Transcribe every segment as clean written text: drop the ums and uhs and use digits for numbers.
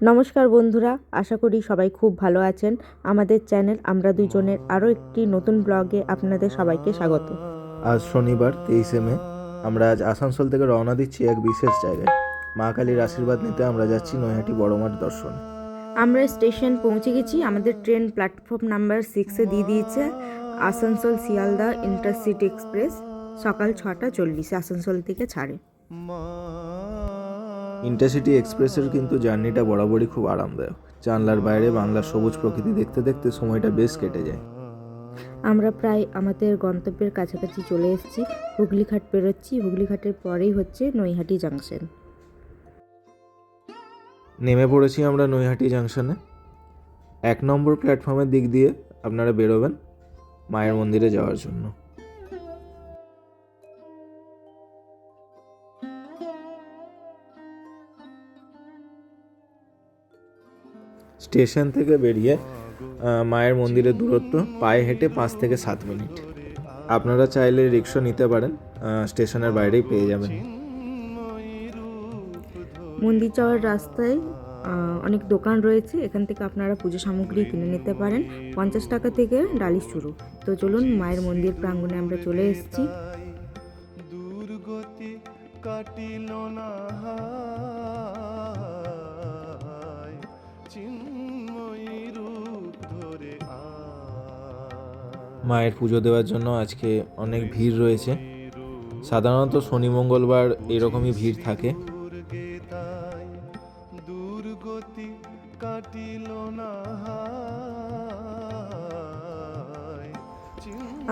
নমস্কার বন্ধুরা, আশা করি সবাই খুব ভালো আছেন। আমাদের চ্যানেল আমরা দুজনের আরও একটি নতুন ব্লগে আপনাদের সবাইকে স্বাগত। আজ শনিবার 23শে মে। আমরা আজ আসানসোল থেকে রওনা দিচ্ছি এক বিশেষ জায়গায়। মা কালীর আশীর্বাদ নিতে আমরা যাচ্ছি নৈহাটি বড় মাঠ দর্শনে। আমরা স্টেশন পৌঁছে গেছি। আমাদের ট্রেন প্ল্যাটফর্ম নাম্বার 6-এ দিয়ে দিয়েছে। আসানসোল শিয়ালদা ইন্টারসিটি এক্সপ্রেস সকাল 6:40 আসানসোল থেকে ছাড়ে। ইন্টারসিটি এক্সপ্রেসের কিন্তু জার্নিটা বরাবরই খুব আরামদায়ক। জানলার বাইরে বাংলার সবুজ প্রকৃতি দেখতে দেখতে সময়টা বেশ কেটে যায়। আমরা প্রায় আমাদের গন্তব্যের কাছাকাছি চলে এসেছি। হুগলিঘাট পেরোচ্ছি। হুগলিঘাটের পরেই হচ্ছে নৈহাটি জাংশন। নেমে পড়েছি আমরা নৈহাটি জাংশনে। 1 নম্বর প্ল্যাটফর্মের দিক দিয়ে আপনারা বেরোবেন মায়ের মন্দিরে যাওয়ার জন্য। স্টেশন থেকে বেরিয়ে মায়ের মন্দিরের দূরত্ব পায়ে হেঁটে 5 থেকে 7 মিনিট। আপনারা চাইলে রিক্সা নিতে পারেন, স্টেশনের বাইরেই পেয়ে যাবেন। মন্দির যাওয়ার রাস্তায় অনেক দোকান রয়েছে। এখান থেকে আপনারা পুজো সামগ্রী কিনে নিতে পারেন। 50 টাকা থেকে ডালি শুরু। তো চলুন, মায়ের মন্দির প্রাঙ্গণে আমরা চলে এসেছি। দুর্গতি কাটিল না মায়ের পুজো দেওয়ার জন্য আজকে অনেক ভিড় রয়েছে। সাধারণত শনি মঙ্গলবার এরকমই ভিড় থাকে। দুর্গতি কাটিল না।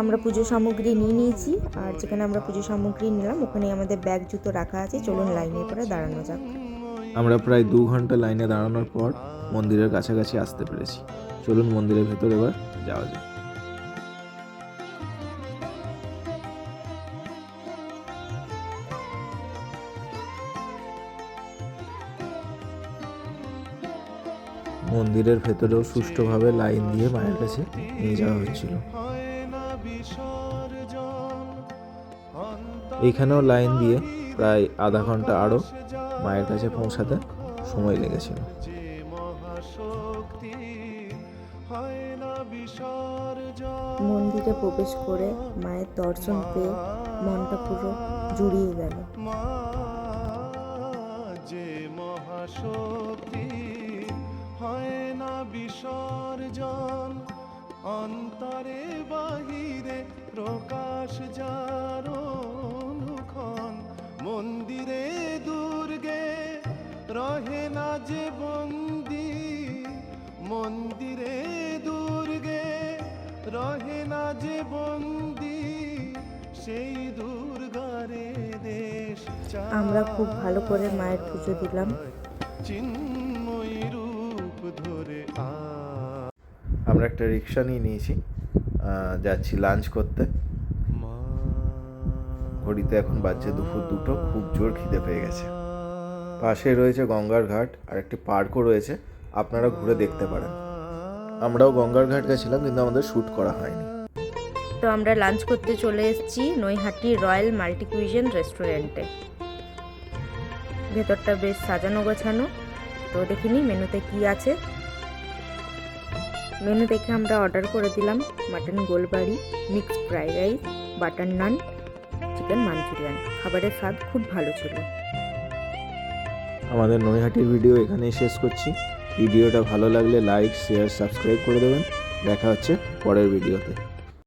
আমরা পুজো সামগ্রী নিয়ে নিয়েছি, আর যেখানে আমরা পুজো সামগ্রী নিলাম ওখানে আমাদের ব্যাগ জুতো রাখা আছে। চলুন লাইনে পরে দাঁড়ানো যাক। আমরা প্রায় 2 ঘন্টা লাইনে দাঁড়ানোর পর মন্দিরের কাছাকাছি আসতে পেরেছি। চলুন মন্দিরের ভেতর এবার যাওয়া যাক। মন্দিরের ভেতরেও সুষ্ঠুভাবে লাইন দিয়ে মায়ের কাছে নিয়ে যাওয়া হচ্ছিল। এইখানেও লাইন দিয়ে প্রায় আধা ঘন্টা আরও মায়ের কাছে পৌঁছাতে সময় লেগেছিল। মন্দিরে প্রবেশ করে মায়ের দর্শন পেয়ে মনটা পুরো জুড়িয়ে গেল। যে মহাশক্তি হয় না বিসর্জন, অন্তরে বাহিরে প্রকাশ যার অনুক্ষণ। মন্দিরে দুর্গে রহে না যে বন্দি, মন্দিরে দুর্গে রহে না যে বন্দি, সেই দুর্গারে দেশ। আমরা খুব ভালো করে মায়ের পুজো দিলাম। চিন্ময়ী রূপ ধরে আমরা একটা রিক্সা নিয়ে নিয়েছি, যাচ্ছি লাঞ্চ করতে। ঘড়িতে এখন বাজছে দুপুর 2টো। খুব জোর খিদে পেয়ে গেছে। পাশে রয়েছে গঙ্গার ঘাট আর একটি পার্কও রয়েছে, আপনারা ঘুরে দেখতে পারেন। আমরাও গঙ্গার ঘাট গেছিলাম কিন্তু আমাদের শ্যুট করা হয়নি। তো আমরা লাঞ্চ করতে চলে এসেছি নৈহাটি রয়্যাল মাল্টি কুইজিন রেস্টুরেন্টে। ভেতরটা বেশ সাজানো গোছানো। তো দেখিনি মেনুতে কি আছে। মেনু দেখে আমরা অর্ডার করে দিলাম mutton Golbari, mixed fried rice, butter naan, chicken Manchurian. খাবারের স্বাদ খুব ভালো ছিল। আমাদের নৈহাটির ভিডিও এখানেই শেষ করছি। ভিডিওটা ভালো লাগলে লাইক, শেয়ার, সাবস্ক্রাইব করে দেবেন। দেখা হচ্ছে পরের ভিডিওতে।